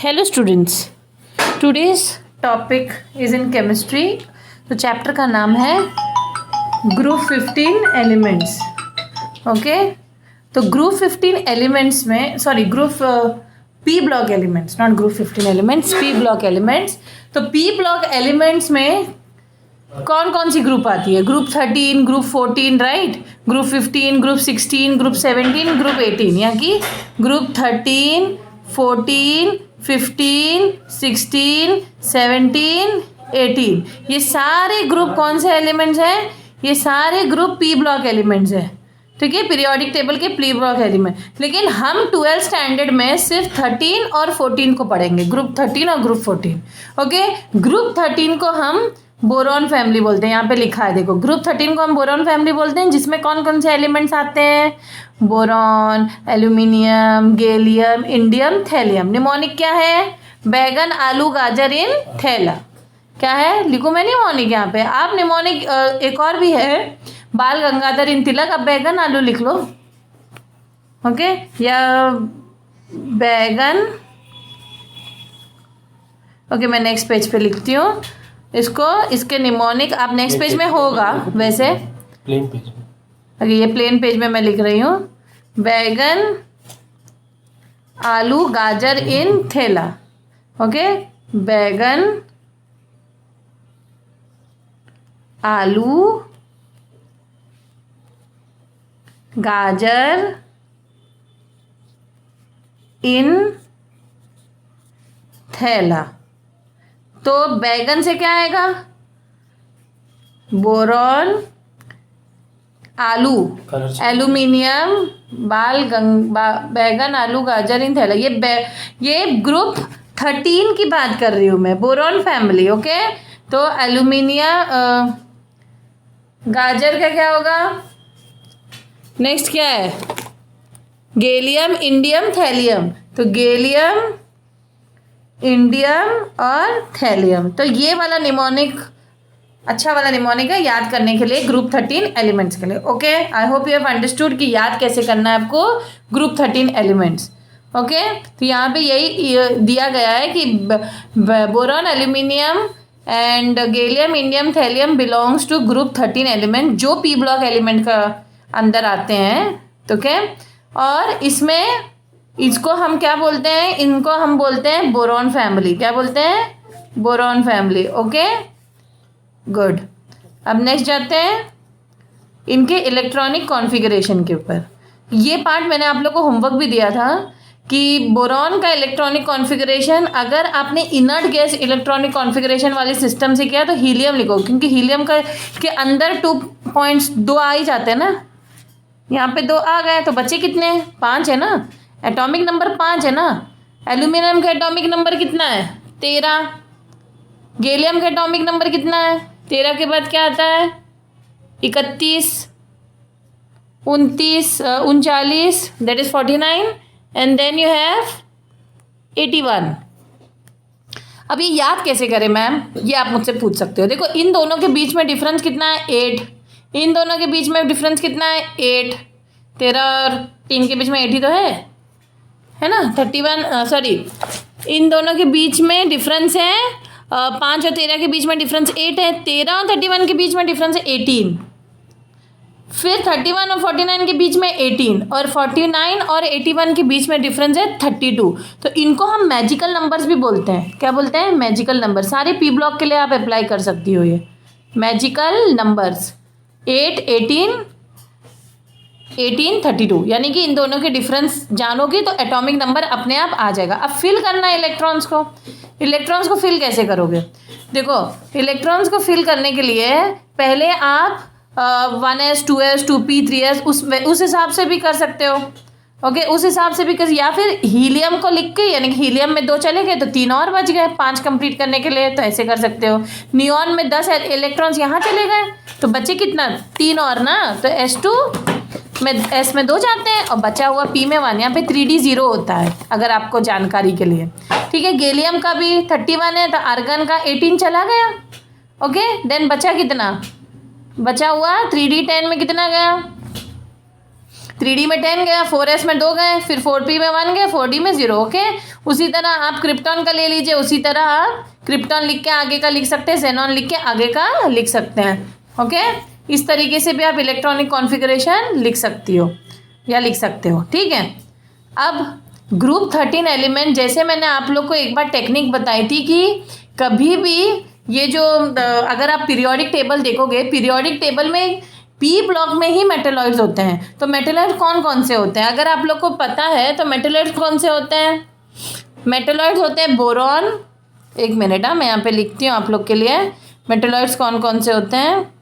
Hello students, today's topic is in chemistry. तो chapter का नाम है ग्रुप 15 एलिमेंट्स. ओके, तो ग्रुप 15 एलिमेंट्स में group P block elements, not group 15 elements, P block elements. तो P block elements में कौन कौन सी ग्रुप आती है? Group 13, group 14, right, group 15, group 16, group 17, group 18. यहाँ की ग्रुप 13, 14, 15, 16, 17, 18, ये सारे ग्रुप कौन से एलिमेंट्स हैं? ये सारे ग्रुप पी ब्लॉक एलिमेंट्स हैं. ठीक है, पीरियोडिक टेबल के पी ब्लॉक एलिमेंट. लेकिन हम 12th स्टैंडर्ड में सिर्फ 13 और 14 को पढ़ेंगे, ग्रुप 13 और ग्रुप 14. ओके, ग्रुप 13 को हम बोरॉन फैमिली बोलते हैं. यहाँ पे लिखा है, देखो, ग्रुप 13 को हम बोरॉन फैमिली बोलते हैं, जिसमें कौन कौन से एलिमेंट्स आते हैं? Boron, aluminium, gallium, indium, thallium. Mnemonic क्या है? बैगन, आलू, गाजर इन थैला. क्या है? लिखूं मैं निमोनिक यहाँ पे? आप निमोनिक एक और भी है, बाल गंगाधर इन तिलक. अब बैगन आलू लिख लो. ओके, या बैगन. ओके, मैं नेक्स्ट पेज पे लिखती हूँ इसको. इसके निमोनिक आप नेक्स्ट पेज में होगा वैसे, प्लेन पेज में. अगर ये प्लेन पेज में मैं लिख रही हूँ, बैगन, आलू, गाजर इन थैला. ओके, बैगन, आलू, गाजर इन थैला. तो बैगन से क्या आएगा? बोरॉन, आलू, एल्यूमिनियम, बैगन, आलू, गाजर इन थैला. ये ग्रुप 13 की बात कर रही हूँ मैं, बोरॉन फैमिली. ओके, तो एल्यूमिनियम, गाजर का क्या होगा? नेक्स्ट क्या है? Gallium, indium, thallium. तो गैलियम, इंडियम और थैलियम. तो ये वाला निमोनिक अच्छा वाला निमोनिक है याद करने के लिए, ग्रुप 13 एलिमेंट्स के लिए. Okay, I hope you have understood कि याद कैसे करना है आपको ग्रुप 13 एलिमेंट्स. ओके, तो यहाँ पे यही दिया गया है कि boron, aluminium and gallium, indium, thallium belongs to group 13 element, जो पी ब्लॉक एलिमेंट का अंदर आते हैं. तो क्या, और इसमें इसको हम क्या बोलते हैं? इनको हम बोलते हैं बोरॉन फैमिली. क्या बोलते हैं? Boron family. Okay, good. अब नेक्स्ट जाते हैं इनके इलेक्ट्रॉनिक कॉन्फ़िगरेशन के ऊपर. ये पार्ट मैंने आप लोग को होमवर्क भी दिया था कि बोरॉन का इलेक्ट्रॉनिक कॉन्फ़िगरेशन, अगर आपने इनर्ट गैस इलेक्ट्रॉनिक कॉन्फ़िगरेशन वाले सिस्टम से किया तो हीलियम लिखो, क्योंकि हीलियम का के अंदर 2 पॉइंट्स 2 आ ही जाते हैं ना. यहाँ पे 2 आ गए तो बच्चे कितने हैं? 5 है ना. एटॉमिक नंबर 5 है ना. एल्यूमिनियम का एटॉमिक नंबर कितना है? 13. गैलियम का एटॉमिक नंबर कितना है? 13 के बाद क्या आता है? 31, 29, 39, that is 49, and then you have 81. अब ये याद कैसे करें मैम? ये आप मुझसे पूछ सकते हो. देखो, इन दोनों के बीच में डिफरेंस कितना है? 8. इन दोनों के बीच में डिफरेंस कितना है? 8. 13 और 3 के बीच में 8 ही तो है ना. 31, इन दोनों के बीच में डिफरेंस है 5 और 13 के बीच में डिफरेंस 8 है. 13 और 31 के बीच में डिफरेंस है 18. फिर 31 और 49 के बीच में 18, और 49 और 81 के बीच में डिफरेंस है 32. तो इनको हम मैजिकल नंबर्स भी बोलते हैं. क्या बोलते हैं? Magical number. सारे पी ब्लॉक के लिए आप अप्लाई कर सकती हो ये मैजिकल नंबर्स. 8, 18, 32. यानी कि इन दोनों के डिफरेंस जानोगे तो एटॉमिक नंबर अपने आप आ जाएगा. अब फिल करना है इलेक्ट्रॉन्स को. इलेक्ट्रॉन्स को फिल कैसे करोगे? देखो, इलेक्ट्रॉन्स को फिल करने के लिए पहले आप 1s, 2s, 2p, 3s उस हिसाब से भी कर सकते हो. ओके, उस हिसाब से भी कर, या फिर हीलियम को लिख के, यानी कि हीलियम में 2 चले गए तो 3 और बच गए 5 कंप्लीट करने के लिए, तो ऐसे कर सकते हो. नियॉन में 10 इलेक्ट्रॉन्स यहाँ चले गए तो बचे कितना? 3 और ना. तो S2 में S में 2 जाते हैं और बचा हुआ P में 1. यहाँ पे 3D 0 होता है, अगर आपको जानकारी के लिए. ठीक है, गैलियम का भी 31 है तो आर्गन का 18 चला गया. ओके, देन बचा कितना? बचा हुआ 3D 10 में कितना गया? 3D में 10 गया, 4s में 2 गए, फिर 4p में 1 गए, 4d में 0। ओके, उसी तरह आप क्रिप्टॉन का ले लीजिए, उसी तरह आप क्रिप्टॉन लिख के आगे का लिख सकते हैं, xenon लिख के आगे का लिख सकते हैं। ओके, इस तरीके से भी आप इलेक्ट्रॉनिक कॉन्फ़िगरेशन लिख सकती हो या लिख सकते हो। ठीक है, अब ग्रुप 13 एलिमेंट, जैसे मैंने आप लोग को एक बार टेक्निक बताई थी कि कभी भी ये जो अगर आप पीरियोडिक टेबल देखोगे, पीरियोडिक टेबल में पी ब्लॉक में ही मेटेलॉइड्स होते हैं। तो मेटेलॉइड कौन कौन से होते हैं, अगर आप लोग को पता है तो मेटेलॉइड्स कौन से होते हैं? मेटेलॉइड्स होते हैं बोरॉन, एक मिनट मैं यहाँ पे लिखती हूँ आप लोग के लिए, मेटेलॉइड्स कौन कौन से होते हैं।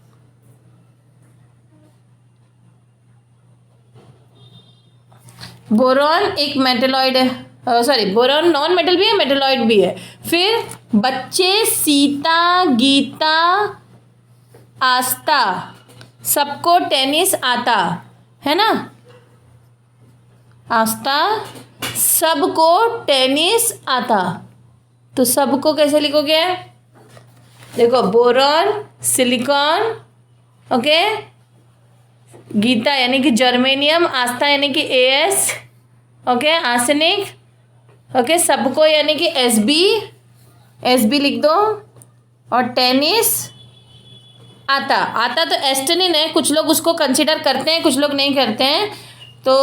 बोरॉन एक मेटेलॉइड है, सॉरी बोरॉन नॉन मेटल भी है, मेटेलॉइड भी है। फिर बच्चे सीता, गीता, आस्था, सबको टेनिस आता है ना, आस्था सबको टेनिस आता। तो सबको कैसे लिखोगे? देखो, बोरॉन, सिलिकॉन, ओके, गीता यानी कि जर्मेनियम, आस्था यानी कि AS, ओके, आर्सेनिक, ओके, सबको यानी कि SB लिख दो, और टेनिस आता तो एस्टेनिन है, कुछ लोग उसको कंसिडर करते हैं, कुछ लोग नहीं करते हैं। तो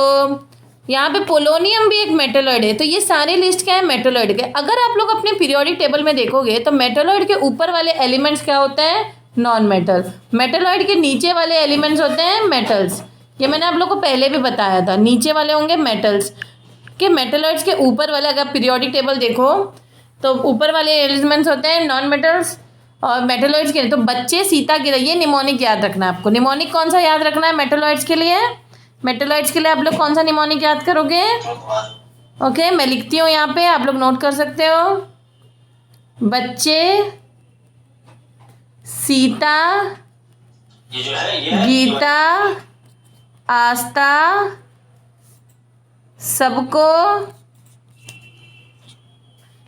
यहाँ पे पोलोनियम भी एक मेटेलॉइड है। तो ये सारी लिस्ट क्या है? मेटेलॉइड के। अगर आप लोग अपने पीरियोडिक टेबल में देखोगे तो मेटेलॉइड के ऊपर वाले एलिमेंट्स क्या होते हैं? Non metal. मेटेलॉइड के नीचे वाले एलिमेंट्स होते हैं मेटल्स। ये मैंने आप लोग को पहले भी बताया था, नीचे वाले होंगे मेटल्स के। मेटेलॉइड्स के ऊपर वाले अगर पीरियोडिक टेबल देखो तो ऊपर वाले एलिमेंट्स होते हैं नॉन मेटल्स, और मेटेलॉइड्स के। तो बच्चे सीता गिरा, ये निमोनिक याद रखना है आपको। निमोनिक कौन सा याद रखना है मेटेलॉइड्स के लिए? मेटेलॉइड्स के लिए आप लोग कौन सा निमोनिक याद करोगे? ओके, मैं लिखती हूँ यहाँ पे, आप लोग नोट कर सकते हो। बच्चे, सीता, गीता, आस्था, सबको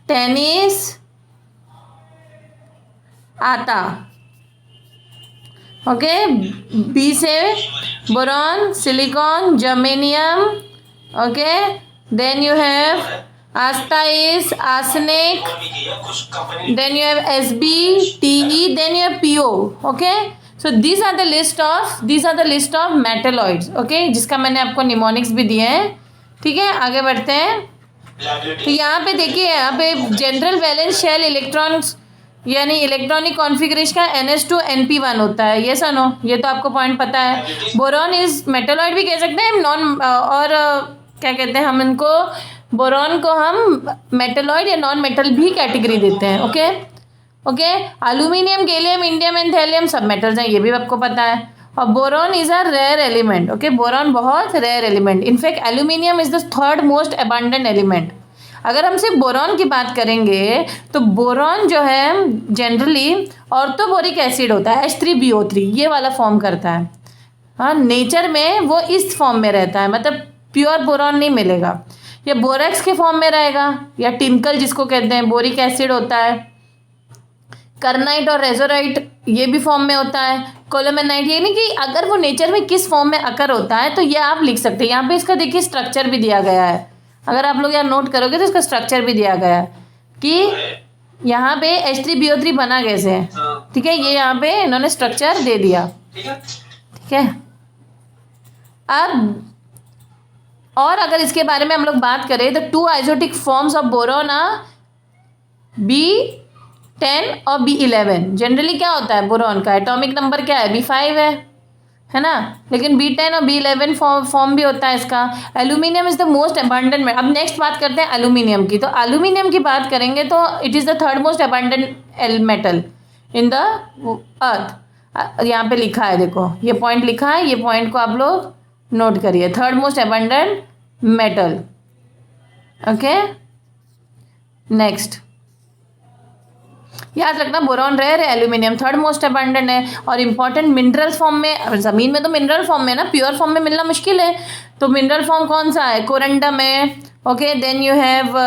टेनिस आता। ओके, बी से boron, silicon, germanium, okay, then you have Astha is arsenic, then you have SB, TE, then you have PO. okay, so these are the list of metalloids. okay, जिसका मैंने आपको निमोनिक्स भी दिए हैं। ठीक है, आगे बढ़ते हैं। तो यहाँ पे देखिए, यहाँ पे जनरल वैलेंस शेल इलेक्ट्रॉन्स यानी इलेक्ट्रॉनिक कॉन्फ़िगरेशन का NH2 NP1 होता है। ये सनो, ये तो आपको पॉइंट पता है। बोरॉन इज मेटेलॉइड भी कह सकते हैं नॉन, और क्या कहते हैं हम इनको, बोरॉन को हम मेटेलॉइड या नॉन मेटल भी कैटेगरी देते हैं। Okay okay, aluminium, gallium, indium and thallium सब मेटल्स हैं, ये भी आपको पता है। और boron is a rare element. Okay, boron बहुत rare element. In fact aluminium is the third most abundant element. अगर हम सिर्फ बोरॉन की बात करेंगे तो बोरॉन जो है जनरली ऑर्थोबोरिक एसिड होता है, H3BO3 ये वाला फॉर्म करता है। हाँ, नेचर में वो इस फॉर्म में रहता है, मतलब प्योर बोरॉन नहीं मिलेगा। या बोरेक्स के फॉर्म में रहेगा, या टिंकल जिसको कहते हैं, बोरिक एसिड होता है। कर्नाइट और रेजोराइट ये भी फॉर्म में होता है। कोलोमेनाइट, यानी कि अगर वो नेचर में किस फॉर्म में अकर होता है तो ये आप लिख सकते हैं। यहाँ पे इसका देखिए स्ट्रक्चर भी दिया गया है, अगर आप लोग यहाँ नोट करोगे तो इसका स्ट्रक्चर भी दिया गया है कि यहाँ पे H3BO3 बना कैसे है। ठीक है, ये यहाँ पे इन्होंने स्ट्रक्चर दे दिया। ठीक है, अब और अगर इसके बारे में हम लोग बात करें तो 2 आइसोटिक फॉर्म्स ऑफ बोरॉन B10 और B11। जनरली क्या होता है बोरॉन का एटॉमिक नंबर क्या है? B5 है ना, लेकिन B10 और B11 फॉर्म भी होता है इसका। Aluminium is the most abundant. अब नेक्स्ट बात करते हैं एल्यूमिनियम की। तो एल्यूमिनियम की बात करेंगे तो it is the third most abundant metal in the earth. यहाँ पे लिखा है, देखो ये पॉइंट लिखा है, ये पॉइंट को आप लोग नोट करिए, third most abundant metal. Okay, next याद रखना, बोरॉन रेयर है, एल्यूमिनियम थर्ड मोस्ट अबंडेंट है। और इंपॉर्टेंट मिनरल फॉर्म में, ज़मीन में तो मिनरल फॉर्म में ना, प्योर फॉर्म में मिलना मुश्किल है। तो मिनरल फॉर्म कौन सा है? कोरंडम है। ओके, देन यू हैव,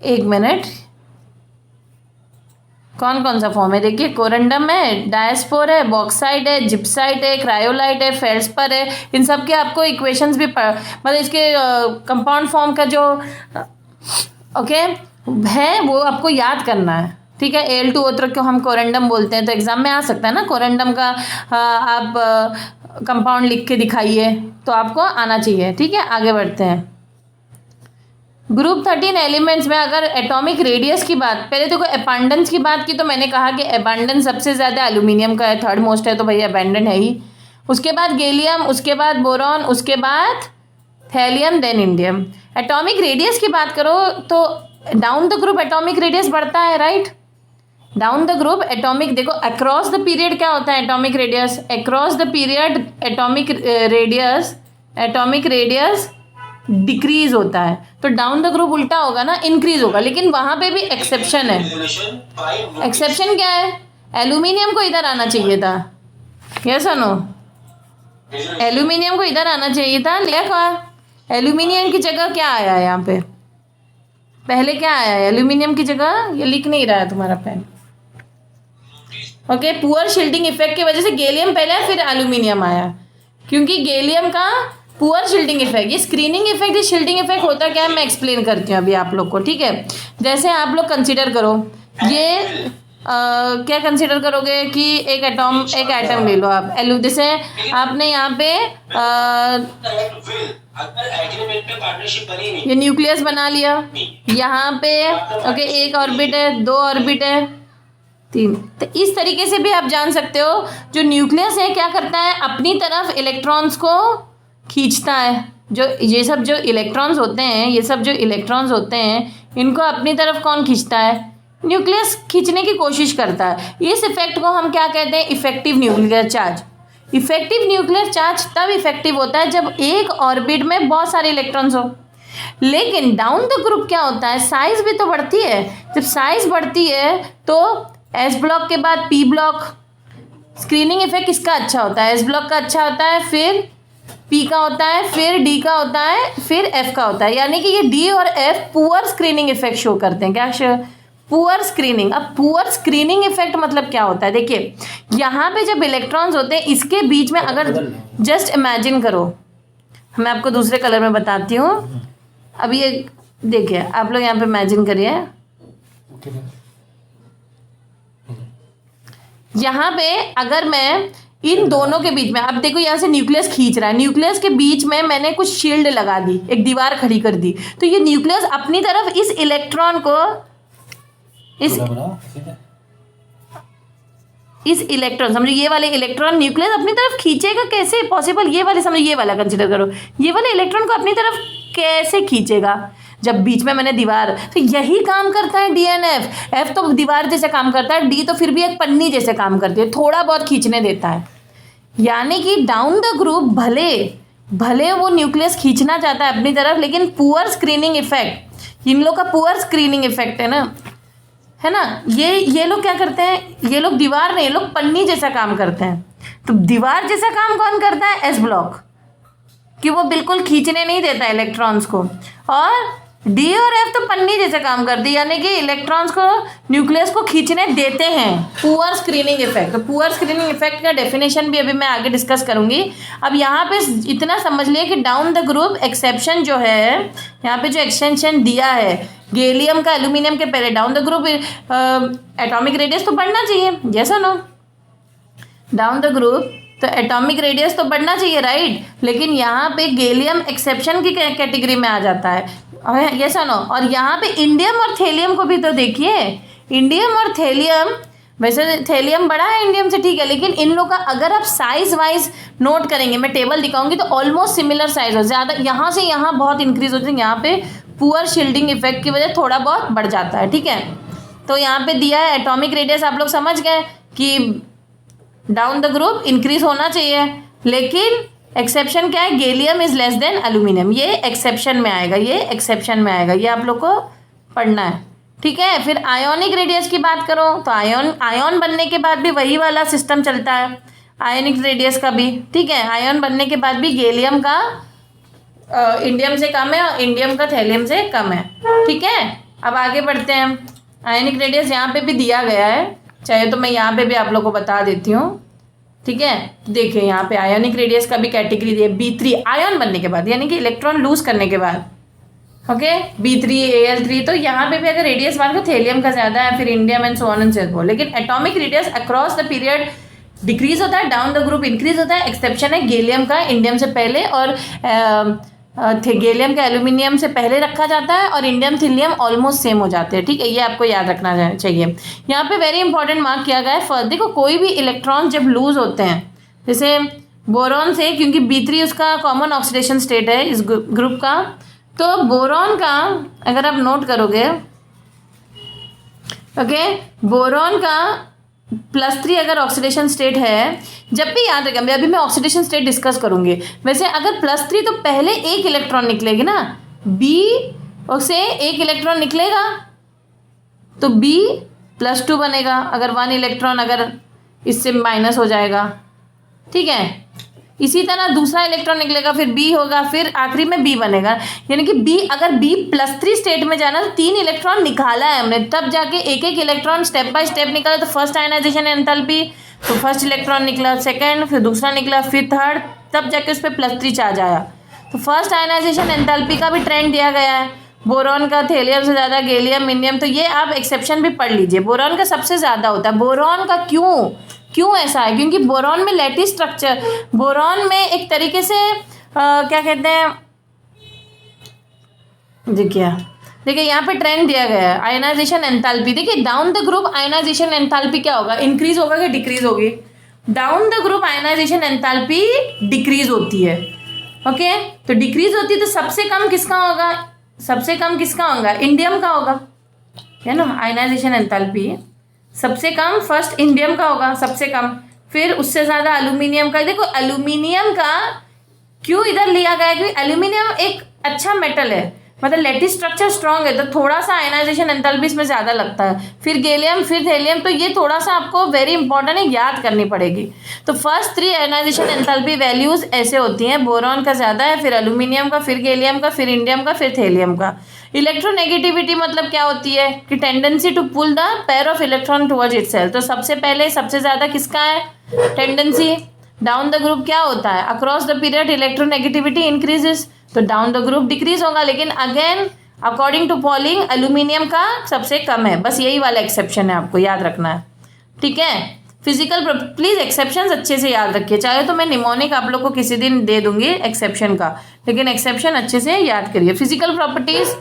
एक मिनट, कौन कौन सा फॉर्म है देखिए, कोरंडम है, डायस्पोर है, बॉक्साइट है, जिप्साइट है, क्रायोलाइट है, फेल्सपर है। इन सब के आपको इक्वेशंस भी मतलब इसके कंपाउंड फॉर्म का जो ओके है वो आपको याद करना है, ठीक है। Al2O को हम कोरंडम बोलते हैं, तो एग्जाम में आ सकता है ना कोरंडम का आप कंपाउंड लिख के दिखाइए, तो आपको आना चाहिए, ठीक है। आगे बढ़ते हैं। ग्रुप 13 एलिमेंट्स में अगर एटॉमिक रेडियस की बात, पहले तो अबंडेंस की बात की तो मैंने कहा कि अबंडेंस सबसे ज़्यादा एल्यूमिनियम का है, थर्ड मोस्ट है, तो भैया अबंडेंट है ही। उसके बाद गैलियम, उसके बाद बोरॉन, उसके बाद thallium, then indium. Atomic radius की बात करो तो down the group atomic radius बढ़ता है, right. Down the group atomic, देखो अक्रॉस द पीरियड क्या होता है atomic radius, across the period atomic radius decrease होता है, तो डाउन द ग्रुप उल्टा होगा ना, इंक्रीज होगा। लेकिन वहां पे भी एक्सेप्शन है। एक्सेप्शन क्या है, एल्यूमिनियम को इधर आना चाहिए था, यस और नो, एल्यूमिनियम को इधर आना चाहिए था, लिखा एल्यूमिनियम की जगह क्या आया है यहाँ पे, पहले क्या आया है एल्यूमिनियम की जगह, ये लिख नहीं रहा है तुम्हारा pen, okay. Poor shielding effect की वजह से गैलियम पहले फिर एल्यूमिनियम आया, क्योंकि गैलियम का पुअर शील्डिंग इफेक्ट, ये स्क्रीनिंग इफेक्ट, ये शील्डिंग इफेक्ट होता क्या है मैं एक्सप्लेन करती हूँ अभी आप लोग को, ठीक है। जैसे आप लोग कंसीडर करो, ये क्या कंसीडर करोगे कि एक एटम ले लो आप, जैसे आपने यहाँ पे ये न्यूक्लियस बना लिया, यहाँ पे ओके एक ऑर्बिट है, दो ऑर्बिट है, तीन, तो इस तरीके से भी आप जान सकते हो जो न्यूक्लियस है क्या करता है, अपनी तरफ इलेक्ट्रॉन्स को खींचता है। ये सब जो इलेक्ट्रॉन्स होते हैं इनको अपनी तरफ कौन खींचता है, न्यूक्लियस खींचने की कोशिश करता है। इस इफेक्ट को हम क्या कहते हैं, effective nuclear charge. Effective nuclear charge तब इफेक्टिव होता है जब एक ऑर्बिट में बहुत सारे इलेक्ट्रॉन्स हो। लेकिन डाउन द ग्रुप क्या होता है, साइज भी तो बढ़ती है, जब साइज बढ़ती है तो एस ब्लॉक के बाद पी ब्लॉक, स्क्रीनिंग इफेक्ट किसका अच्छा होता है, एस ब्लॉक का अच्छा होता है, फिर पी का होता है, फिर डी का होता है, फिर एफ का होता है। यानी कि ये डी और F poor screening effect show करते हैं, क्या पुअर स्क्रीनिंग। अब पुअर स्क्रीनिंग इफेक्ट मतलब क्या होता है, देखिए यहाँ पे जब इलेक्ट्रॉन्स होते हैं इसके बीच में, अगर जस्ट इमेजिन करो, मैं आपको दूसरे कलर में बताती हूँ। अब ये देखिए आप लोग यहाँ पे इमेजिन करिए, यहाँ पे अगर मैं इन दोनों के बीच में, अब देखो यहाँ से न्यूक्लियस खींच रहा है, न्यूक्लियस के बीच में मैंने कुछ शील्ड लगा दी, एक दीवार खड़ी कर दी, तो ये न्यूक्लियस अपनी तरफ इस इलेक्ट्रॉन को इस इलेक्ट्रॉन, समझो ये वाले इलेक्ट्रॉन न्यूक्लियस अपनी तरफ खींचेगा कैसे पॉसिबल, ये वाले समझो, ये वाला कंसीडर करो, ये वाले इलेक्ट्रॉन को अपनी तरफ कैसे खींचेगा, जब बीच में मैंने दीवार, तो यही काम करता है डी एन एफ। एफ तो दीवार जैसे काम करता है, डी तो फिर भी एक पन्नी जैसे काम करती है, थोड़ा बहुत खींचने देता है। यानी कि डाउन द ग्रुप भले वो न्यूक्लियस खींचना चाहता है अपनी तरफ, लेकिन पुअर स्क्रीनिंग इफेक्ट, इन लोग का पुअर स्क्रीनिंग इफेक्ट है ना, ये लोग क्या करते हैं, ये लोग दीवार नहीं, ये लोग पन्नी जैसा काम करते हैं। तो दीवार जैसा काम कौन करता है, एस ब्लॉक, कि वो बिल्कुल खींचने नहीं देता इलेक्ट्रॉन्स को, और डी और एफ तो पन्नी जैसे काम करती है, यानी कि इलेक्ट्रॉन्स को न्यूक्लियस को खींचने देते हैं। पुअर स्क्रीनिंग इफेक्ट, तो पुअर स्क्रीनिंग इफेक्ट का डेफिनेशन भी अभी मैं आगे डिस्कस करूंगी। अब यहाँ पे इतना समझ लिए कि डाउन द ग्रुप एक्सेप्शन जो है, यहाँ पे जो एक्सटेंशन दिया है गैलियम का एल्यूमिनियम के पहले, down the group atomic radius तो बढ़ना चाहिए, यस और नो, डाउन द ग्रुप तो एटॉमिक रेडियस तो बढ़ना चाहिए, राइट। लेकिन यहाँ पे गैलियम एक्सेप्शन की कैटेगरी में आ जाता है, यस और नो। और यहाँ पे इंडियम और थैलियम को भी तो देखिए, इंडियम और थैलियम, वैसे थैलियम बड़ा है इंडियम से, ठीक है, लेकिन इन लोग का अगर आप साइज वाइज नोट करेंगे, मैं टेबल दिखाऊंगी तो ऑलमोस्ट सिमिलर साइज हो, ज़्यादा यहाँ से यहाँ बहुत इंक्रीज होते हैं, यहाँ पे पुअर शील्डिंग इफेक्ट की वजह थोड़ा बहुत बढ़ जाता है, ठीक है। तो यहाँ पे दिया है एटॉमिक रेडियस, आप लोग समझ गए कि डाउन द ग्रुप इंक्रीज होना चाहिए, लेकिन एक्सेप्शन क्या है, gallium is less than aluminium, ये एक्सेप्शन में आएगा, ये आप लोग को पढ़ना है, ठीक है। फिर आयोनिक रेडियस की बात करो तो आयन बनने के बाद भी वही वाला सिस्टम चलता है, आयोनिक रेडियस का भी, ठीक है। आयन बनने के बाद भी गैलियम का इंडियम से कम है और इंडियम का थैलियम से कम है, ठीक है। अब आगे बढ़ते हैं, आयनिक रेडियस यहाँ पे भी दिया गया है, चाहे तो मैं यहाँ पे भी आप लोग को बता देती हूँ, ठीक है। देखिए यहाँ पे आयोनिक रेडियस का भी कैटेगरी दी है, B3 आयन बनने के बाद, यानी कि इलेक्ट्रॉन लूज करने के बाद, ओके, B3 Al3। तो यहाँ पे भी अगर रेडियस मान लो थेलियम का ज्यादा है, फिर indium and so on and so forth, लेकिन atomic radius across the period decrease होता है, डाउन द ग्रुप इंक्रीज होता है। एक्सेप्शन है गैलियम का, इंडियम से पहले, और गैलियम का एल्यूमिनियम से पहले रखा जाता है, और इंडियम थीलियम ऑलमोस्ट सेम हो जाते हैं, ठीक है। ये आपको याद रखना चाहिए। यहाँ पे वेरी इंपॉर्टेंट मार्क किया गया है। फर्स्ट देखो, कोई भी इलेक्ट्रॉन जब लूज होते हैं, जैसे बोरॉन से, क्योंकि B3 उसका कॉमन ऑक्सीडेशन स्टेट है इस ग्रुप का, तो बोरॉन का अगर आप नोट करोगे, ओके, बोरॉन का +3 अगर ऑक्सीडेशन स्टेट है, जब भी याद रखें, अभी मैं ऑक्सीडेशन स्टेट डिस्कस करूंगी। वैसे अगर +3 तो पहले एक इलेक्ट्रॉन निकलेगी ना, B से एक इलेक्ट्रॉन निकलेगा तो B+2 बनेगा, अगर 1 इलेक्ट्रॉन अगर इससे माइनस हो जाएगा, ठीक है। इसी तरह दूसरा इलेक्ट्रॉन निकलेगा, फिर B होगा, फिर आखिरी में B बनेगा, यानी कि B अगर B+3 स्टेट में जाना, तो 3 इलेक्ट्रॉन निकाला है हमने, तब जाके एक एक इलेक्ट्रॉन स्टेप बाय स्टेप निकाला। तो फर्स्ट आयनाइजेशन एंथैल्पी, तो फर्स्ट इलेक्ट्रॉन निकला, सेकंड, फिर दूसरा निकला, फिर थर्ड, तब जाके उस पर +3 चार्ज आया। तो फर्स्ट आयनाइजेशन एंथैल्पी का भी ट्रेंड दिया गया है, बोरॉन का थेलियम से ज़्यादा, गैलियम, इंडियम। तो ये आप एक्सेप्शन भी पढ़ लीजिए, बोरॉन का सबसे ज़्यादा होता है। बोरॉन का क्यों ऐसा है? क्योंकि बोरॉन में लैटिस स्ट्रक्चर, बोरॉन में एक तरीके से क्या कहते हैं, देखिए यहाँ पे ट्रेंड दिया गया है आयनाइजेशन एंथैल्पी। देखिए down the group ionisation enthalpy क्या होगा, इंक्रीज होगा कि डिक्रीज होगी? Down the group ionisation enthalpy decrease होती है, ओके। तो डिक्रीज होती है, तो सबसे कम किसका होगा? इंडियम का होगा, है ना। आयनाइजेशन एंथैल्पी सबसे कम फर्स्ट इंडियम का होगा, सबसे कम, फिर उससे ज़्यादा एल्यूमिनियम का। देखो एल्यूमिनियम का क्यों इधर लिया गया है, क्योंकि एल्यूमिनियम एक अच्छा मेटल है, मतलब लैटिस स्ट्रक्चर स्ट्रॉन्ग है, तो थोड़ा सा आयनाइजेशन एंथैल्पी इसमें ज़्यादा लगता है। फिर गैलियम, फिर थेलियम, तो ये थोड़ा सा आपको वेरी इंपॉर्टेंट है, याद करनी पड़ेगी। तो फर्स्ट 3 आयनाइजेशन एंथैल्पी वैल्यूज ऐसे होती हैं, बोरॉन का ज़्यादा है, फिर एल्यूमिनियम का, फिर गैलियम का, फिर इंडियम का, फिर थेलियम का। इलेक्ट्रोनेगेटिविटी मतलब क्या होती है कि tendency to pull the pair of electron towards itself. तो सबसे पहले सबसे ज़्यादा किसका है टेंडेंसी? डाउन द ग्रुप क्या होता है, across the period electronegativity increases, तो डाउन द ग्रुप डिक्रीज होगा। लेकिन again according to Pauling aluminium का सबसे कम है, बस यही वाला एक्सेप्शन है, आपको याद रखना है, ठीक है। फिजिकल प्लीज एक्सेप्शंस अच्छे से याद रखिए, चाहे तो मैं निमोनिक आप लोग को किसी दिन दे दूंगी एक्सेप्शन का, लेकिन एक्सेप्शन अच्छे से याद करिए। फिजिकल प्रॉपर्टीज,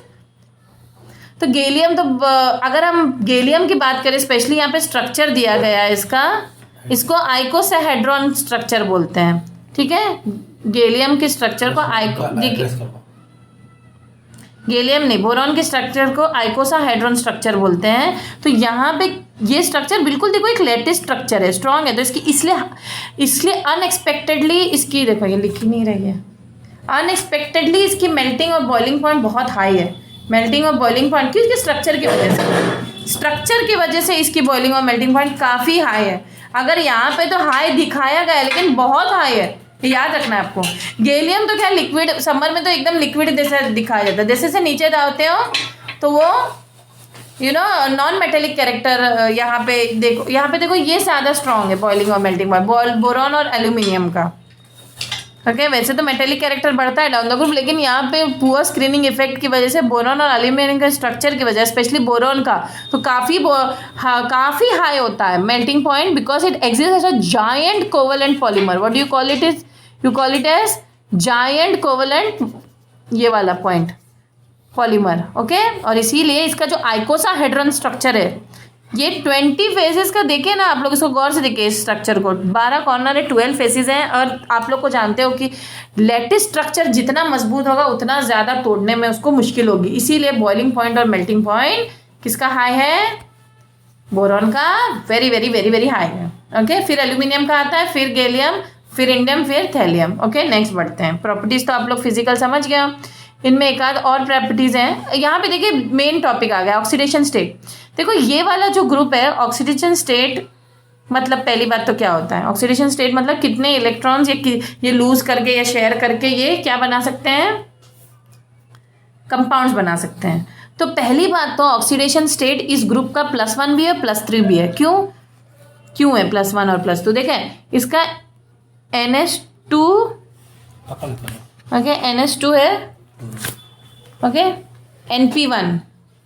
तो गैलियम, तो अगर हम गैलियम की बात करें, स्पेशली यहाँ पे स्ट्रक्चर दिया गया है इसको आइकोसाहेड्रॉन स्ट्रक्चर बोलते हैं, ठीक है। गैलियम के स्ट्रक्चर को गैलियम नहीं, बोरॉन के स्ट्रक्चर को आइकोसाहेड्रॉन स्ट्रक्चर बोलते हैं। तो यहाँ पे ये स्ट्रक्चर बिल्कुल देखो एक लेटेस्ट स्ट्रक्चर है, स्ट्रॉन्ग है, तो इसकी इसलिए अनएक्सपेक्टेडली इसकी, देखो ये लिखी नहीं रही है, अनएक्सपेक्टेडली इसकी मेल्टिंग और बॉइलिंग पॉइंट बहुत हाई है। मेल्टिंग और बॉइलिंग पॉइंट की, इसके स्ट्रक्चर की वजह से इसकी बॉइलिंग और मेल्टिंग पॉइंट काफ़ी हाई है। अगर यहाँ पे तो हाई दिखाया गया है, लेकिन बहुत हाई है, याद रखना है आपको। गैलियम तो क्या लिक्विड, समर में तो एकदम लिक्विड जैसा दिखाया जाता है, जैसे से नीचे दावते हो तो वो नॉन मेटेलिक कैरेक्टर यहाँ पे देखो ये ज़्यादा स्ट्रॉन्ग है बॉइलिंग और मेल्टिंग पॉइंट, बोरॉन और एल्यूमिनियम का, ओके। वैसे तो मेटेलिक कैरेक्टर बढ़ता है डाउन द ग्रुप, लेकिन यहाँ पे पुअर स्क्रीनिंग इफेक्ट की वजह से बोरॉन और एल्यूमिनियम के स्ट्रक्चर की वजह, स्पेशली बोरॉन का, तो काफ़ी हाई होता है melting point, because it exist as a giant covalent polymer. What you call it as giant covalent, ये वाला पॉइंट पॉलीमर, ओके। और इसीलिए इसका जो आइकोसाहेड्रॉन स्ट्रक्चर है, ये 20 फेजेस का देखे ना आप लोग, इसको गौर से देखिए इस स्ट्रक्चर को, 12 कॉर्नर है, 12 फेसेस हैं। और आप लोग को जानते हो कि लेटिस स्ट्रक्चर जितना मजबूत होगा उतना ज़्यादा तोड़ने में उसको मुश्किल होगी, इसीलिए बॉइलिंग पॉइंट और मेल्टिंग पॉइंट किसका हाई है? बोरॉन का very very very very high है, ओके। फिर एल्यूमिनियम का आता है, फिर गैलियम, फिर इंडियम, फिर थैलियम, ओके। नेक्स्ट बढ़ते हैं। प्रॉपर्टीज तो आप लोग फिजिकल समझ गए, इनमें एक आध और प्रॉपर्टीज हैं। यहाँ पे देखिए मेन टॉपिक आ गया ऑक्सीडेशन स्टेट। देखो ये वाला जो ग्रुप है ऑक्सीडेशन स्टेट, मतलब पहली बात तो क्या होता है ऑक्सीडेशन स्टेट, मतलब कितने इलेक्ट्रॉन्स ये लूज करके या शेयर करके ये क्या बना सकते हैं, कंपाउंड्स बना सकते हैं। तो पहली बात तो ऑक्सीडेशन स्टेट इस ग्रुप का +1 भी है +3 भी है। क्यों है +1 और +2? देखें इसका NH2 ओके NH2 है ओके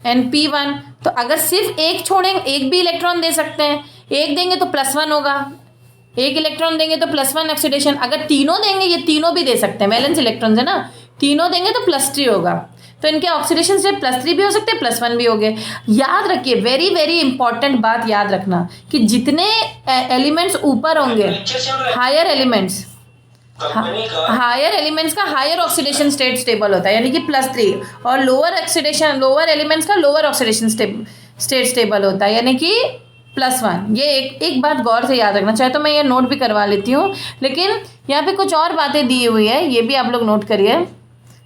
NP1 तो अगर सिर्फ एक छोड़ेंगे, एक भी इलेक्ट्रॉन दे सकते हैं, एक देंगे तो +1 होगा, एक इलेक्ट्रॉन देंगे तो +1 ऑक्सीडेशन। अगर तीनों देंगे, ये तीनों भी दे सकते हैं, वैलेंस इलेक्ट्रॉन है ना, तीनों देंगे तो +3 होगा। तो इनके ऑक्सीडेशन स्टेट +3 भी हो सकते हैं, +1 भी हो गए। याद रखिए, वेरी वेरी इंपॉर्टेंट बात याद रखना कि जितने एलिमेंट्स ऊपर होंगे, हायर एलिमेंट्स का हायर ऑक्सीडेशन स्टेट स्टेबल होता है, यानी कि +3, और लोअर एलिमेंट्स का लोअर ऑक्सीडेशन स्टेट स्टेबल होता है, यानी कि +1। ये एक बात गौर से याद रखना। चाहे तो मैं ये नोट भी करवा लेती हूँ, लेकिन यहाँ पे कुछ और बातें दी हुई है, ये भी आप लोग नोट करिए,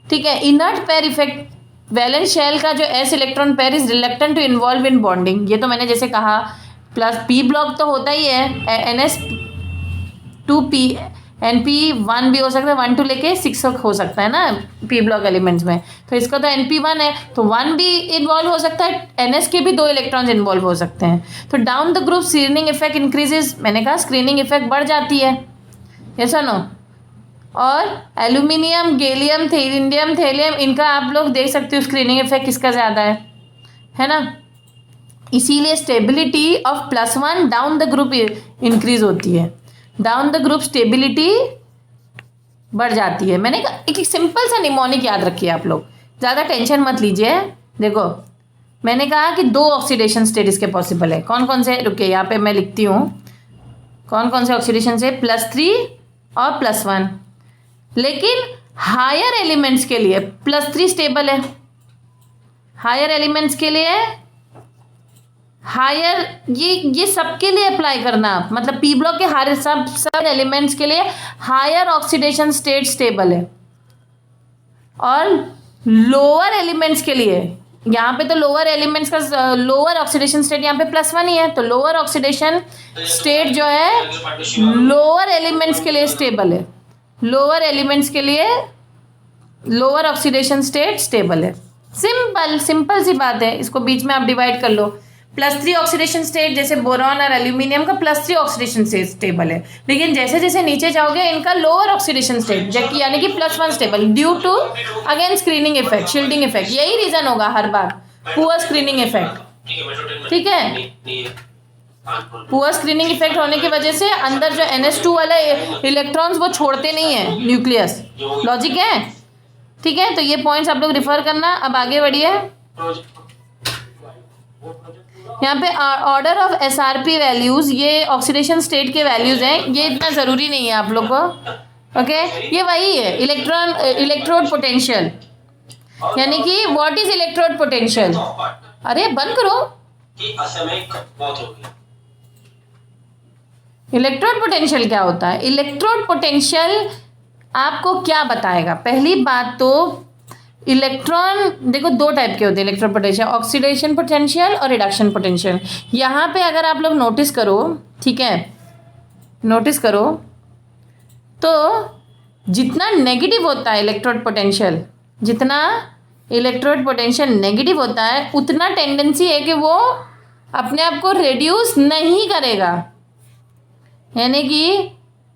ठीक है। Inert pair effect, valence shell का जो s electron pair is reluctant to involve in bonding. ये तो मैंने जैसे कहा, p ब्लॉक तो होता ही है, NS2p NP1 भी हो सकता है, 1 to लेके 6 हो सकता है ना p ब्लॉक एलिमेंट्स में। तो इसका तो NP1 है, तो 1 भी इन्वॉल्व हो सकता है, NS के भी 2 इलेक्ट्रॉन्स इन्वॉल्व हो सकते हैं। तो down the group screening effect increases, मैंने कहा स्क्रीनिंग इफेक्ट बढ़ जाती है, ऐसा नो। और एल्यूमिनियम, गैलियम, इंडियम, थेलियम, इनका आप लोग देख सकते हो स्क्रीनिंग इफेक्ट किसका ज़्यादा है ना। इसीलिए stability of +1 down the group increase होती है, डाउन द ग्रुप स्टेबिलिटी बढ़ जाती है। मैंने कहा एक सिंपल सा निमोनिक याद रखिए आप लोग, ज़्यादा टेंशन मत लीजिए। देखो मैंने कहा कि 2 ऑक्सीडेशन स्टेट इसके पॉसिबल है, कौन कौन से, रुके यहाँ पे मैं लिखती हूँ कौन कौन से ऑक्सीडेशन से, +3 और +1। लेकिन हायर एलिमेंट्स के लिए +3 स्टेबल है, हायर एलिमेंट्स के लिए हायर, ये सबके लिए अप्लाई करना आप, मतलब p ब्लॉक के हर सब एलिमेंट्स के लिए हायर ऑक्सीडेशन स्टेट स्टेबल है। और लोअर एलिमेंट्स के लिए, यहाँ पे तो लोअर एलिमेंट्स का लोअर ऑक्सीडेशन स्टेट यहाँ पे +1 ही है, तो लोअर ऑक्सीडेशन स्टेट जो है लोअर एलिमेंट्स के लिए स्टेबल है, लोअर एलिमेंट्स के लिए लोअर ऑक्सीडेशन स्टेट स्टेबल है। सिंपल सी बात है, इसको बीच में आप डिवाइड कर लो। +3 ऑक्सीडेशन स्टेट जैसे बोरॉन और एल्यूमिनियम का +3 ऑक्सीडेशन स्टेट स्टेबल है, लेकिन जैसे जैसे नीचे जाओगे इनका लोअर ऑक्सीडेशन स्टेट, जबकि यानी कि +1 stable, due to again screening effect, shielding effect. यही रीजन होगा हर बार, पुअर स्क्रीनिंग इफेक्ट, ठीक है। पुअर स्क्रीनिंग इफेक्ट होने की वजह से अंदर जो NH2 वाले इलेक्ट्रॉन्स वो छोड़ते नहीं है न्यूक्लियस, लॉजिक है, ठीक है। तो ये पॉइंट्स आप लोग रिफर करना। अब आगे बढ़िए, यहाँ पे ऑर्डर ऑफ SRP वैल्यूज, ये ऑक्सीडेशन स्टेट के वैल्यूज हैं, ये इतना ज़रूरी नहीं है आप लोग को, ओके। ये वही है इलेक्ट्रोड पोटेंशियल, यानी कि व्हाट इज इलेक्ट्रोड पोटेंशियल। अरे बंद करो, इलेक्ट्रोड पोटेंशियल क्या होता है। इलेक्ट्रोड पोटेंशियल आपको क्या बताएगा, पहली बात तो इलेक्ट्रॉन, देखो 2 टाइप के होते हैं इलेक्ट्रोड पोटेंशियल, ऑक्सीडेशन पोटेंशियल और रिडक्शन पोटेंशियल। यहाँ पे अगर आप लोग नोटिस करो, ठीक है, नोटिस करो तो जितना नेगेटिव होता है इलेक्ट्रोड पोटेंशियल, जितना इलेक्ट्रोड पोटेंशियल नेगेटिव होता है, उतना टेंडेंसी है कि वो अपने आप को रिड्यूस नहीं करेगा, यानी कि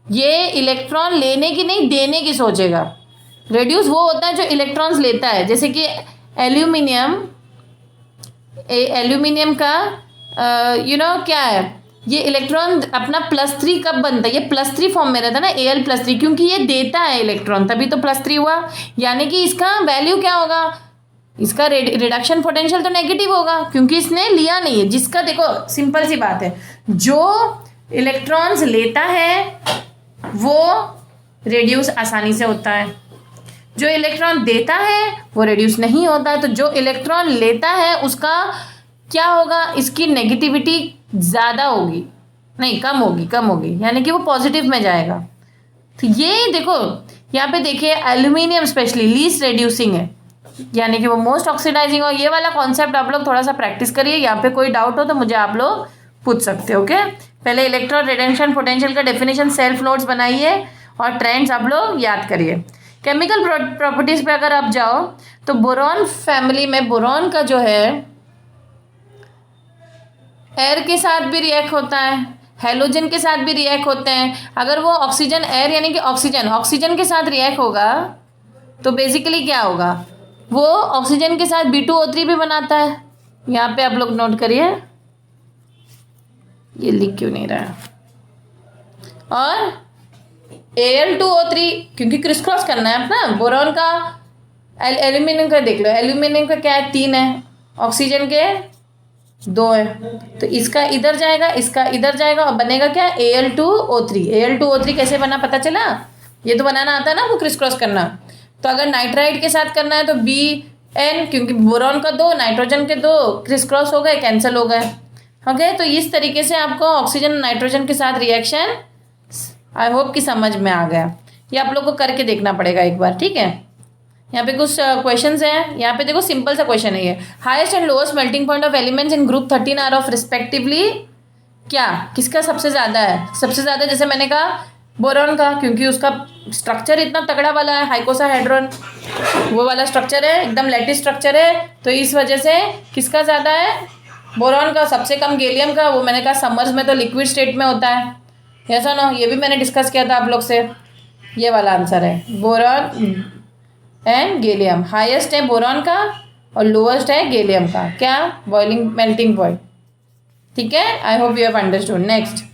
ये इलेक्ट्रॉन लेने की नहीं देने की सोचेगा। रेड्यूस वो होता है जो इलेक्ट्रॉन्स लेता है, जैसे कि एल्यूमिनियम का क्या है, ये इलेक्ट्रॉन अपना +3 कब बनता है, ये +3 फॉर्म में रहता है ना, Al+3, क्योंकि ये देता है इलेक्ट्रॉन, तभी तो +3 हुआ। यानी कि इसका वैल्यू क्या होगा, इसका रिडक्शन पोटेंशियल तो नेगेटिव होगा, क्योंकि इसने लिया नहीं है। जिसका, देखो सिंपल सी बात है, जो इलेक्ट्रॉन्स लेता है वो रेड्यूस आसानी से होता है, जो इलेक्ट्रॉन देता है वो रेड्यूस नहीं होता है। तो जो इलेक्ट्रॉन लेता है उसका क्या होगा, इसकी नेगेटिविटी ज़्यादा होगी, नहीं कम होगी, यानी कि वो पॉजिटिव में जाएगा। तो ये देखो यहाँ पे देखिए, एल्यूमिनियम स्पेशली लीस्ट रेड्यूसिंग है, यानी कि वो मोस्ट ऑक्सीडाइजिंग। और ये वाला कॉन्सेप्ट आप लोग थोड़ा सा प्रैक्टिस करिए, यहाँ पे कोई डाउट हो तो मुझे आप लोग पूछ सकते हो, ओके। पहले इलेक्ट्रॉन रिडक्शन पोटेंशियल का डेफिनेशन सेल्फ नोट्स बनाइए और ट्रेंड्स आप लोग याद करिए। केमिकल प्रॉपर्टीज पे अगर आप जाओ तो बोरॉन फैमिली में बोरॉन का जो है एयर के साथ भी रिएक्ट होता है, हेलोजन के साथ भी रिएक्ट होते हैं। अगर वो ऑक्सीजन एयर यानी कि ऑक्सीजन के साथ रिएक्ट होगा तो बेसिकली क्या होगा, वो ऑक्सीजन के साथ B2O3 भी बनाता है। यहाँ पे आप लोग नोट करिए, ये लिख क्यों नहीं रहा है। और Al2O3 क्योंकि क्रिस क्रॉस करना है अपना बोरॉन का, एल्यूमिनियम का देख लो, एल्यूमिनियम का क्या है 3 है, ऑक्सीजन के 2 है, तो इसका इधर जाएगा, इसका इधर जाएगा और बनेगा क्या Al2O3। Al2O3 कैसे बना पता चला, ये तो बनाना आता है ना वो क्रिस क्रॉस करना। तो अगर नाइट्राइड के साथ करना है तो Bn, क्योंकि बोरॉन का 2 नाइट्रोजन के 2 क्रिस क्रॉस हो गए, कैंसिल हो गए। ओके, तो इस तरीके से आपको ऑक्सीजन नाइट्रोजन के साथ रिएक्शन, आई होप कि समझ में आ गया। ये आप लोग को करके देखना पड़ेगा एक बार, ठीक है। यहाँ पे कुछ क्वेश्चंस हैं, यहाँ पे देखो सिंपल सा क्वेश्चन है ये, highest and lowest melting point of elements in group 13 are of respectively क्या, किसका सबसे ज़्यादा है। सबसे ज़्यादा जैसे मैंने कहा बोरॉन का, क्योंकि उसका स्ट्रक्चर इतना तगड़ा वाला है, हाइकोसाहेड्रॉन वो वाला स्ट्रक्चर है, एकदम लैटिस स्ट्रक्चर है, तो इस वजह से किसका ज़्यादा है, बोरॉन का। सबसे कम गैलियम का, वो मैंने कहा समर्स में तो लिक्विड स्टेट में होता है, ऐसा ना, ये भी मैंने डिस्कस किया था आप लोग से। ये वाला आंसर है बोरॉन एंड गैलियम। हाईएस्ट है बोरॉन का और लोएस्ट है गैलियम का, क्या, बॉइलिंग मेल्टिंग पॉइंट, ठीक है। I hope you have understood. Next,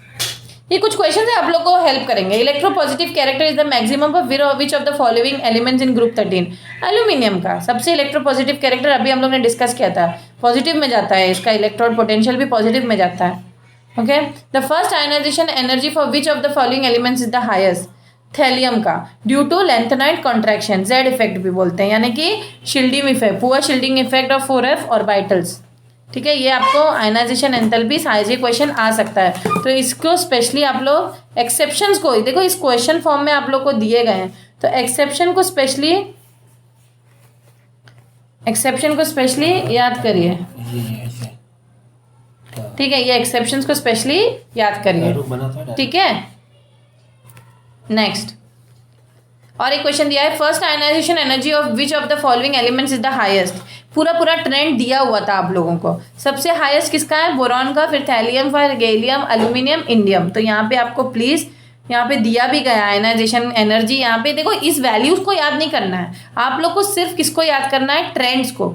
ये कुछ क्वेश्चन है आप लोग को हेल्प करेंगे। Electropositive character is the maximum of which of the following elements in group 13। Aluminium का सबसे इलेक्ट्रोपॉजिटिव कैरेक्टर अभी हम लोग ने डिस्कस किया था, पॉजिटिव में जाता है, इसका इलेक्ट्रॉन पोटेंशियल भी पॉजिटिव में जाता है। Okay, the first ionization energy for which of the following elements is the highest. Thallium का, due to lanthanide contraction, Z effect भी बोलते हैं, यानी कि shielding effect, poor shielding effect of 4f orbitals, ठीक है। ये आपको आयनाइजेशन एंथैल्पी साइज क्वेश्चन आ सकता है, तो इसको स्पेशली आप लोग एक्सेप्शंस को देखो, इस क्वेश्चन फॉर्म में आप लोग को दिए गए हैं, तो एक्सेप्शन को स्पेशली याद करिए, ठीक है। ये एक्सेप्शंस को स्पेशली याद करिए, ठीक है। नेक्स्ट, और एक क्वेश्चन दिया है, first ionization energy of which of the following elements is the highest. पूरा ट्रेंड दिया हुआ था आप लोगों को, सबसे हाईएस्ट किसका है, बोरॉन का, फिर थैलियम, फिर गैलियम, एल्यूमिनियम, इंडियम। तो यहाँ पे आपको प्लीज यहाँ पे दिया भी गया आयनाइजेशन एनर्जी, यहाँ पे देखो, इस वैल्यूज को याद नहीं करना है आप लोग को, सिर्फ किसको याद करना है, ट्रेंड्स को,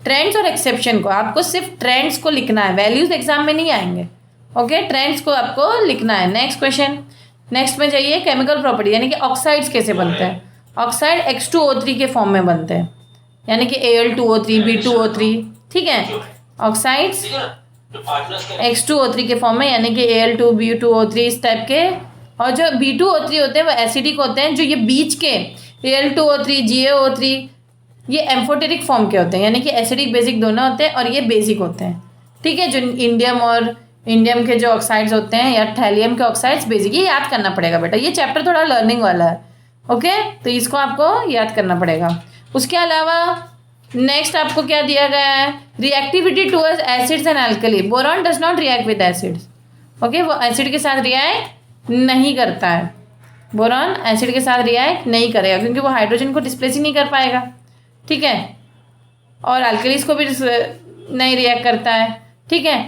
ट्रेंड्स और एक्सेप्शन को। आपको सिर्फ ट्रेंड्स को लिखना है, वैल्यूज एग्जाम में नहीं आएंगे। ओके, ट्रेंड्स को आपको लिखना है। नेक्स्ट क्वेश्चन, नेक्स्ट में चाहिए केमिकल प्रॉपर्टी, यानी कि ऑक्साइड्स कैसे बनते हैं। ऑक्साइड X2O3 के फॉर्म में बनते हैं, यानी कि Al2O3, B2O3, ठीक है। ऑक्साइड्स X2O3 के फॉर्म में, यानी कि Al2, B2O3 इस टाइप के। और जो B2O3 होते हैं वो एसिडिक होते हैं, जो ये बीच के Al2O3, GaO3 ये एम्फोटेरिक फॉर्म के होते हैं, यानी कि एसिडिक बेसिक दोनों होते हैं, और ये बेसिक होते हैं, ठीक है। जो इंडियम के जो ऑक्साइड्स होते हैं या थैलियम के ऑक्साइड्स बेसिक, ये याद करना पड़ेगा बेटा, ये चैप्टर थोड़ा लर्निंग वाला है। ओके, तो इसको आपको याद करना पड़ेगा। उसके अलावा नेक्स्ट आपको क्या दिया गया है, reactivity towards acids and alkali. Boron does not react with acids, okay, वो एसिड के साथ रिएक्ट नहीं करता है, बोरॉन एसिड के साथ रिएक्ट नहीं करेगा, क्योंकि वो हाइड्रोजन को डिस्प्लेस ही नहीं कर पाएगा, ठीक है। और अल्कलीज को भी नहीं रिएक्ट करता है, ठीक है।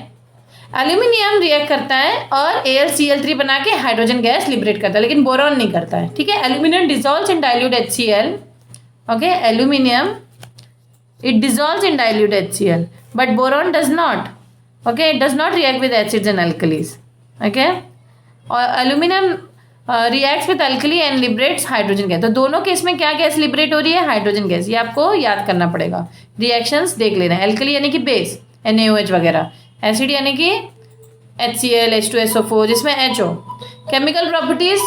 एल्यूमिनियम रिएक्ट करता है और AlCl3 बना के हाइड्रोजन गैस लिबरेट करता है, लेकिन बोरॉन नहीं करता है, ठीक है। Aluminium dissolves in dilute HCl, okay, aluminium it dissolves in dilute HCl, but boron does not, okay, it does not react with acids and alkalis, okay. और aluminium reacts with alkali and liberates hydrogen gas. तो दोनों case में क्या gas liberate हो रही है, hydrogen gas, ये आपको याद करना पड़ेगा। रिएक्शंस देख लेना, एल्कली यानी कि बेस NaOH वगैरह, एसिड यानी कि HCl, H2SO4 जिसमें H हो। केमिकल प्रॉपर्टीज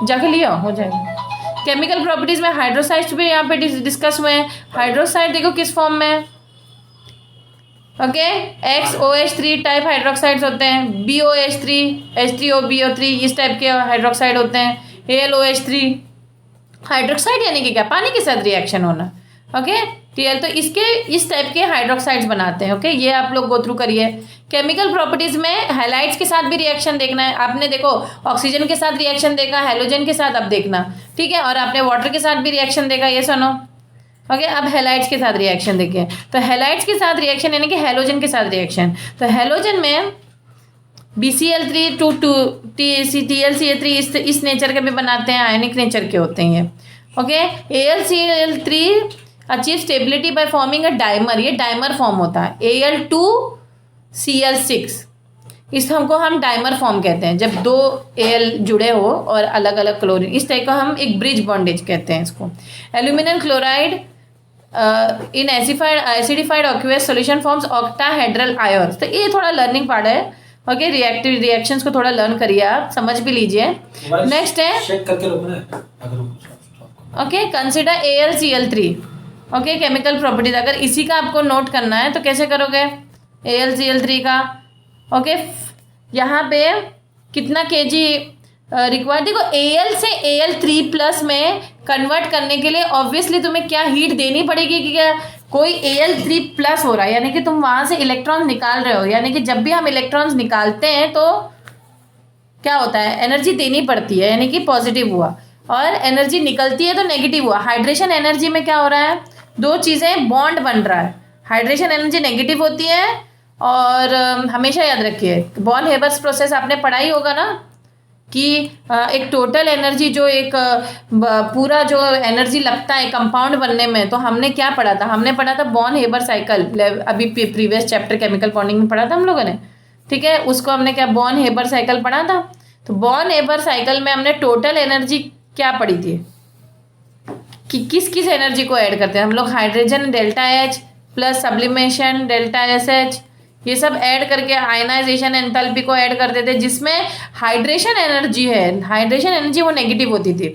जाके लिया हो जाएगा। केमिकल प्रॉपर्टीज में हाइड्रोसाइड्स भी यहाँ पे डिस्कस हुए हैं। हाइड्रोसाइड देखो किस फॉर्म में, ओके, XOH3 टाइप हाइड्रोक्साइड्स होते हैं, BOH3, H3O, BO3 इस टाइप के हाइड्रोक्साइड होते हैं। AlOH3 हाइड्रोक्साइड यानी कि क्या, पानी के साथ रिएक्शन होना, ओके। Tl तो इसके इस टाइप के हाइड्रोक्साइड्स बनाते हैं। ओके, ये आप लोग गो थ्रू करिए। केमिकल प्रॉपर्टीज में हैलाइड्स के साथ भी रिएक्शन देखना है आपने। देखो ऑक्सीजन के साथ रिएक्शन देखा, हेलोजन के साथ अब देखना, ठीक है, और आपने वाटर के साथ भी रिएक्शन देखा, ये सुनो। ओके, अब हेलाइड्स के साथ रिएक्शन देखिए। तो हेलाइड्स के साथ रिएक्शन यानी कि हेलोजन के साथ रिएक्शन। तो हेलोजन में BCl3 टू TlCl3 इस नेचर के भी बनाते हैं, आयनिक नेचर के होते हैं ये। Okay, AlCl3 achieve stability by forming a dimer, ये डाइमर फॉर्म होता है। Al2Cl6 इस हमको हम डाइमर फॉर्म कहते हैं, जब दो Al जुड़े हो और अलग अलग क्लोरीन, इस टाइप का हम एक ब्रिज बॉन्डेज कहते हैं इसको। Aluminium chloride in acidified aqueous solution forms octahedral ions. तो ये थोड़ा लर्निंग पार्ट है। ओके, रिएक्टिव रिएक्शंस को थोड़ा लर्न करिए, आप समझ भी लीजिए। नेक्स्ट है, okay, consider AlCl3। Okay, chemical properties, अगर इसी का आपको नोट करना है तो कैसे करोगे AlCl3 का। ओके, यहाँ पे कितना kg रिक्वायर्ड, देखो Al से Al3+ में कन्वर्ट करने के लिए ऑब्वियसली तुम्हें क्या हीट देनी पड़ेगी कि क्या कोई Al3+ हो रहा है, यानी कि तुम वहां से इलेक्ट्रॉन निकाल रहे हो, यानी कि जब भी हम इलेक्ट्रॉन्स निकालते हैं तो क्या होता है, एनर्जी देनी पड़ती है, यानी कि पॉजिटिव हुआ, और एनर्जी निकलती है तो नेगेटिव हुआ। हाइड्रेशन एनर्जी में क्या हो रहा है, दो चीज़ें बॉन्ड बन रहा है। हाइड्रेशन एनर्जी नेगेटिव होती है, और हमेशा याद रखिए बॉन हेबर्स प्रोसेस आपने पढ़ा ही होगा ना, कि एक टोटल एनर्जी जो एक पूरा जो एनर्जी लगता है कंपाउंड बनने में, तो हमने क्या पढ़ा था, हमने पढ़ा था बॉन हेबर साइकिल, अभी प्रीवियस चैप्टर केमिकल बॉन्डिंग में पढ़ा था हम लोगों ने, ठीक है, उसको हमने क्या बॉन हेबर साइकिल पढ़ा था। तो बॉन हेबर साइकिल में हमने टोटल एनर्जी क्या पढ़ी थी कि किस किस एनर्जी को ऐड करते हैं हम लोग, hydrogen ΔH plus sublimation ΔSH, ये सब ऐड करके आयनाइजेशन एंथैल्पी को ऐड करते थे, जिसमें हाइड्रेशन एनर्जी है, हाइड्रेशन एनर्जी वो नेगेटिव होती थी।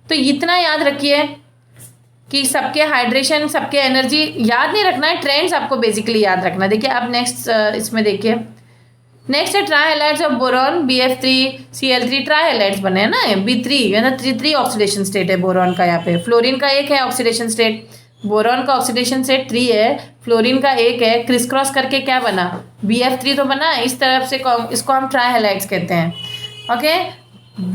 तो इतना याद रखिए कि सबके हाइड्रेशन सबके एनर्जी याद नहीं रखना है, ट्रेंड्स आपको बेसिकली याद रखना है। देखिए अब नेक्स्ट इसमें देखिए, नेक्स्ट है ट्राइहैलाइड्स ऑफ बोरॉन BF3Cl3 ट्राइहैलाइड्स बने हैं ना, B3 मतलब 3 ऑक्सीडेशन स्टेट है बोरॉन का। यहाँ पे फ्लोरीन का एक है ऑक्सीडेशन स्टेट, बोरॉन का ऑक्सीडेशन स्टेट 3 है, फ्लोरीन का एक है, क्रिस क्रॉस करके क्या बना BF3 तो बना। इस तरफ से इसको हम ट्राइहैलाइड्स कहते हैं। ओके,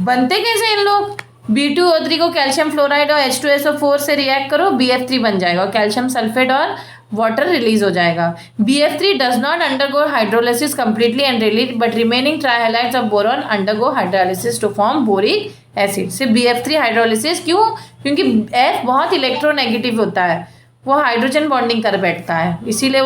बनते कैसे इन लोग, B2O3 को कैल्शियम फ्लोराइड और H2SO4 से रिएक्ट करो, BF3 बन जाएगा, और कैल्शियम सल्फेट और वाटर रिलीज हो जाएगा। BF3 does not undergo hydrolysis completely and release, but remaining trihalides of boron undergo hydrolysis to form boric acid. सिर्फ BF3 हाइड्रोलिसिस क्यों, क्योंकि F बहुत इलेक्ट्रोनेगेटिव होता है, वो हाइड्रोजन बॉन्डिंग कर बैठता है, इसीलिए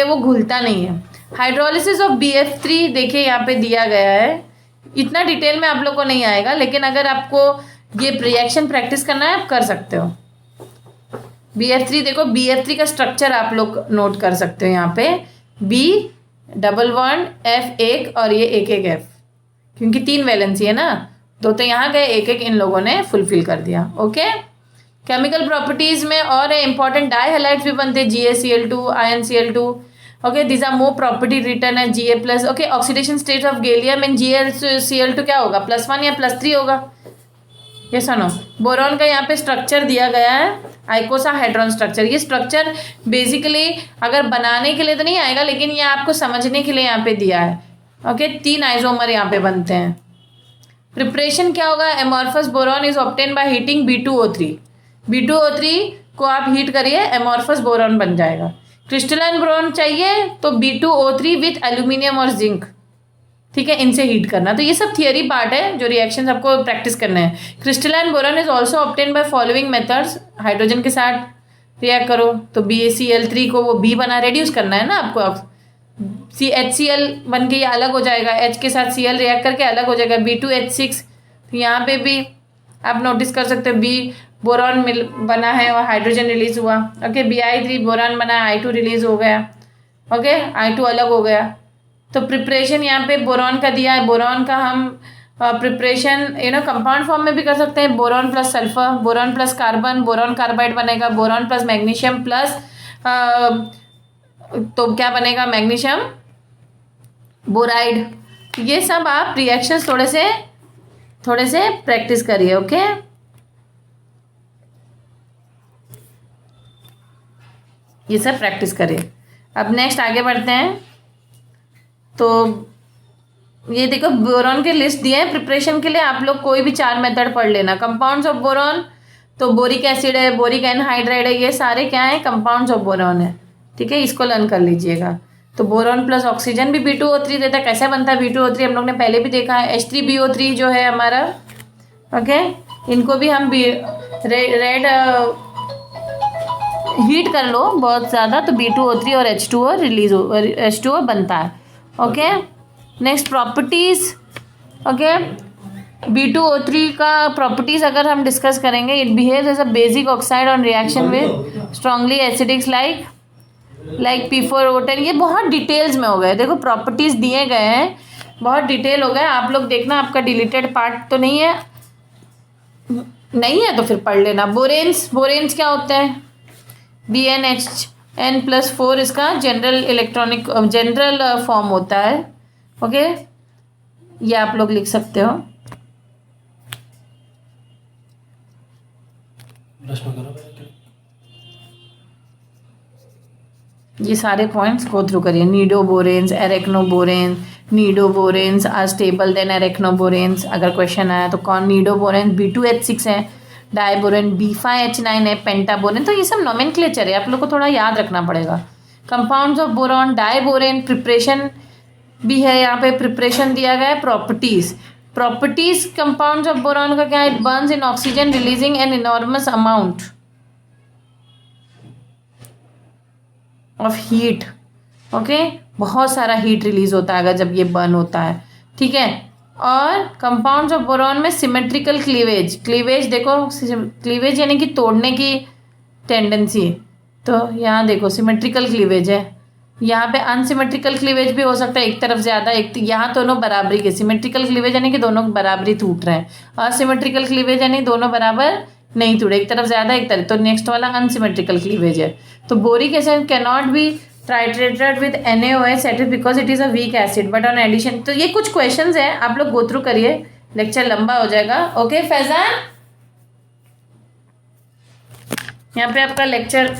वो घुलता नहीं है। हाइड्रोलिसिस ऑफ BF3 देखिए यहाँ पे दिया गया है, इतना डिटेल में आप लोग को नहीं आएगा, लेकिन अगर आपको ये रिएक्शन प्रैक्टिस करना है आप कर सकते हो। BF3 देखो, BF3 का स्ट्रक्चर आप लोग नोट कर सकते हो यहाँ पे, B11F1 और ये एक F, क्योंकि 3 वैलेंसी है ना, दो तो यहाँ गए, एक इन लोगों ने फुलफिल कर दिया। ओके, केमिकल प्रॉपर्टीज में और इंपॉर्टेंट डाइहैलाइड्स भी बनते हैं, GaCl2 InCl2। Okay, this are more property return है Ga+। Okay, oxidation state of gallium in GaCl2 क्या होगा, +1 या +3 होगा, ये सुनो। बोरॉन का यहाँ पे स्ट्रक्चर दिया गया है, आइकोसाहेड्रॉन स्ट्रक्चर। ये स्ट्रक्चर बेसिकली अगर बनाने के लिए तो नहीं आएगा, लेकिन ये आपको समझने के लिए यहाँ पे दिया है। ओके, 3 आइसोमर यहाँ पे बनते हैं। प्रिपरेशन क्या होगा, amorphous boron is obtain by heating B2O3। B2O3 को आप हीट करिए, एमॉर्फस बोरॉन बन जाएगा। क्रिस्टलाइन बोरॉन चाहिए तो B2O3 विथ एल्यूमिनियम और जिंक, ठीक है, इनसे हीट करना। तो ये सब थियरी पार्ट है जो रिएक्शन आपको प्रैक्टिस करने हैं। Crystalline boron is also obtain by following methods, hydrogen के साथ रिएक्ट करो तो BaCl3 को वो B बना, रेड्यूस करना है ना आपको, HCl बन के ये अलग हो जाएगा, H के साथ Cl रिएक्ट करके अलग हो जाएगा B2H6। तो यहाँ पे भी आप नोटिस कर सकते हो B बोरॉन बना है और हाइड्रोजन रिलीज हुआ। ओके, Bi3 बोरॉन बना है, I2 रिलीज हो गया। ओके, I2 अलग हो गया। तो प्रिपरेशन यहाँ पे बोरॉन का दिया है, बोरॉन का हम प्रिपरेशन कंपाउंड फॉर्म में भी कर सकते हैं, boron plus sulphur, boron plus carbon, boron carbide बनेगा, बोरॉन प्लस मैग्नीशियम प्लस तो क्या बनेगा, मैग्नीशियम बोराइड। ये सब आप रिएक्शंस थोड़े से प्रैक्टिस करिए। ओके, ये सब प्रैक्टिस करें। अब नेक्स्ट आगे बढ़ते हैं। तो ये देखो बोरॉन के लिस्ट दिए हैं प्रिपरेशन के लिए, आप लोग कोई भी 4 मेथड पढ़ लेना। कंपाउंड्स ऑफ बोरॉन, तो बोरिक एसिड है, बोरिक एनहाइड्राइड है, ये सारे क्या है, कंपाउंड्स ऑफ बोरॉन है। ठीक है, इसको लर्न कर लीजिएगा। तो बोरॉन प्लस ऑक्सीजन भी B2O3 देता है। कैसे बनता है B2O3 हम लोग ने पहले भी देखा है। H3BO3 जो है हमारा, ओके, इनको भी हम रेड हीट कर लो बहुत ज़्यादा तो B2O3 और H2O रिलीज H2O बनता है। Okay, next properties. Okay, B2O3 का प्रॉपर्टीज़ अगर हम डिस्कस करेंगे, it behaves as a basic oxide on reaction with strongly acidics like P4O10। ये बहुत डिटेल्स में हो गए, देखो प्रॉपर्टीज़ दिए गए हैं, बहुत डिटेल हो गए। आप लोग देखना, आपका डिलीटेड पार्ट तो नहीं है तो फिर पढ़ लेना। बोरेन्स क्या होते हैं, BnHn+4 इसका जनरल फॉर्म होता है। ओके, ये आप लोग लिख सकते हो। ये सारे पॉइंट्स गो थ्रू करिए। नीडोबोरेन्स, एरेक्नोबोरेन्स, नीडोबोरेन्स आर स्टेबल देन एरेक्नोबोरेन्स। अगर क्वेश्चन आया तो कौन, नीडोबोरेन्स B2H6 है, डाइबोरेन B5H9 है, पेंटाबोरेन। तो ये सब नोमेनक्लेचर है, आप लोग को थोड़ा याद रखना पड़ेगा। Compounds of boron, diborane, preparation भी है यहाँ पे, प्रिपरेशन दिया गया है। प्रॉपर्टीज कंपाउंड्स ऑफ बोरॉन का क्या है, it Burns in oxygen releasing an enormous amount of heat. Okay, बहुत सारा हीट रिलीज होता है अगर जब ये बर्न होता है। ठीक है, और कंपाउंड्स ऑफ बोरॉन में सिमेट्रिकल क्लीवेज देखो, क्लीवेज यानी कि तोड़ने की टेंडेंसी। तो यहाँ देखो सिमेट्रिकल क्लीवेज है, यहाँ पे अनसिमेट्रिकल क्लीवेज भी हो सकता है, एक तरफ ज़्यादा एक, यहाँ दोनों बराबरी के। सिमेट्रिकल क्लीवेज यानी कि दोनों बराबरी टूट रहे हैं, असिमेट्रिकल क्लीवेज यानी दोनों बराबर नहीं टूटे, एक तरफ ज़्यादा एक तरफ। तो नेक्स्ट वाला अनसिमेट्रिकल क्लीवेज है। तो boric acid can not be titrated with NaOH because it is a weak acid but on addition. तो ये कुछ क्वेश्चंस हैं, आप लोग गो थ्रू करिए, लेक्चर लंबा हो जाएगा। ओके फैजान, यहाँ पे आपका लेक्चर